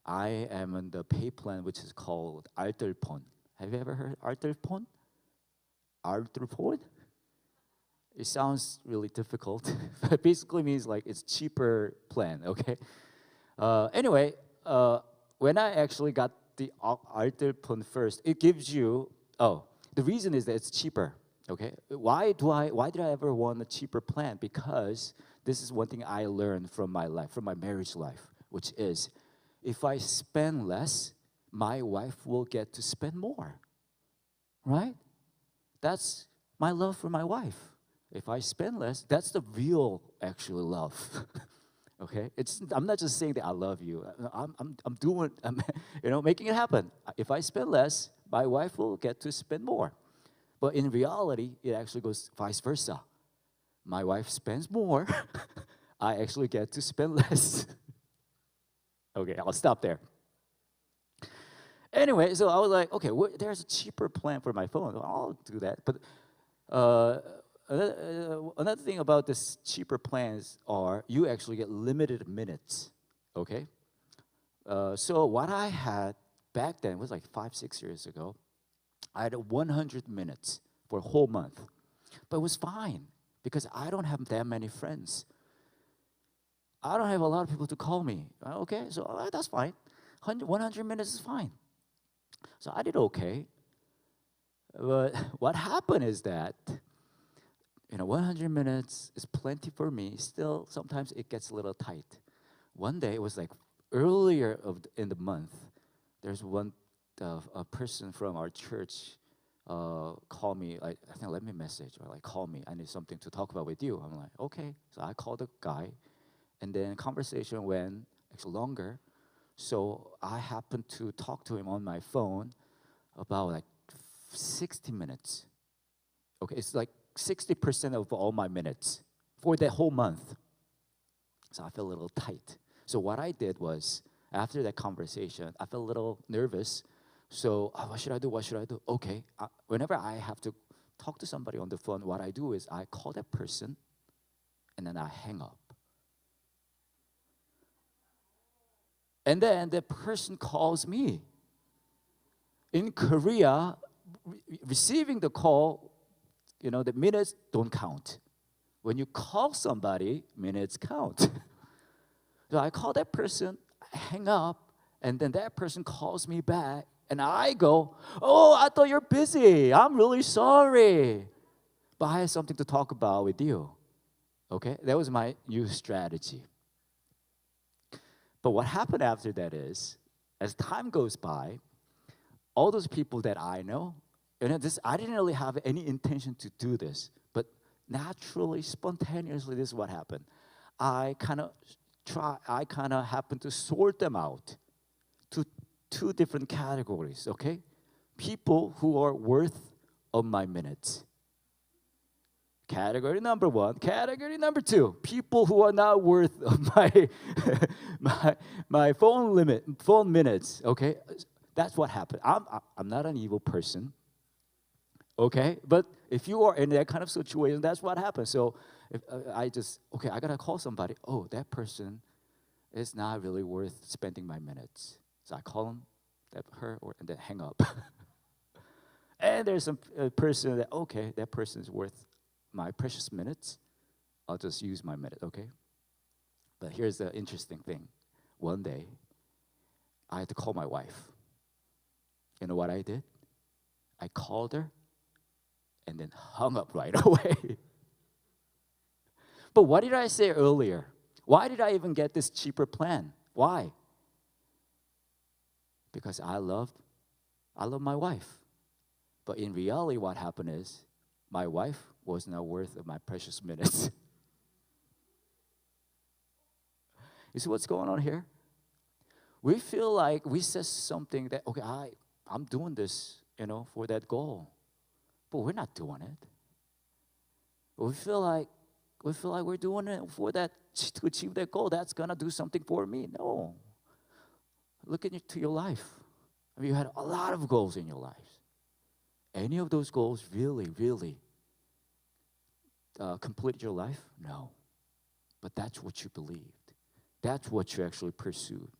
I am on the pay plan which is called 알뜰폰. Have you ever heard 알뜰폰? 알뜰폰? It sounds really difficult, but it basically means like it's cheaper plan, okay? Anyway, when I actually got the 알뜰폰 first, it gives you, the reason is that it's cheaper, okay? Why did I ever want a cheaper plan? Because this is one thing I learned from my life, from my marriage life, which is if I spend less, my wife will get to spend more, right? That's my love for my wife. If I spend less, that's the real actually love. Okay, I'm not just saying that I love you. I'm doing making it happen. If I spend less, my wife will get to spend more. But in reality, it actually goes vice versa. My wife spends more. I actually get to spend less. Okay, I'll stop there. Anyway, so I was like, okay, there's a cheaper plan for my phone. I'll do that. But another thing about this cheaper plans are you actually get limited minutes, okay? So what I had back then was like 5-6 years ago. I had 100 minutes for a whole month. But it was fine because I don't have that many friends. I don't have a lot of people to call me. Okay, so that's fine. 100 minutes is fine. So I did okay. But what happened is that 100 minutes is plenty for me. Still, sometimes it gets a little tight. One day, it was like earlier in the month, there's a person from our church called me, like, I think, let me message, or like, call me. I need something to talk about with you. I'm like, okay. So I called the guy, and then conversation went actually longer. So I happened to talk to him on my phone about like 60 minutes. Okay, it's like 60% of all my minutes for that whole month. So I feel a little tight. So what I did was, after that conversation, I felt a little nervous. So what should I do? What should I do? Okay, whenever I have to talk to somebody on the phone, what I do is I call that person, and then I hang up. And then the person calls me. In Korea, receiving the call, the minutes don't count. When you call somebody, minutes count. So I call that person, I hang up, and then that person calls me back, and I go, oh, I thought you're busy. I'm really sorry. But I have something to talk about with you. Okay? That was my new strategy. But what happened after that is, as time goes by, all those people that I know, I didn't really have any intention to do this, but naturally, spontaneously, this is what happened. I kind of happened to sort them out to two different categories, okay? People who are worth of my minutes. Category number one. Category number two, people who are not worth of my phone minutes, okay? That's what happened. I'm not an evil person, okay? But if you are in that kind of situation, that's what happens. So if I gotta call somebody. Oh, that person is not really worth spending my minutes. So I call him, and then hang up. And there's a person that person is worth my precious minutes. I'll just use my minute, okay? But here's the interesting thing. One day, I had to call my wife. You know what I did? I called her and then hung up right away. But what did I say earlier? Why did I even get this cheaper plan? Why? Because I love my wife. But in reality, what happened is my wife was not worth of my precious minutes. You see what's going on here? We feel like we said something that, okay, I'm doing this, for that goal. But we're not doing it. We feel like we're doing it to achieve that goal. That's gonna do something for me. No. Look into your life. You had a lot of goals in your life. Any of those goals really, really complete your life? No. But that's what you believed. That's what you actually pursued.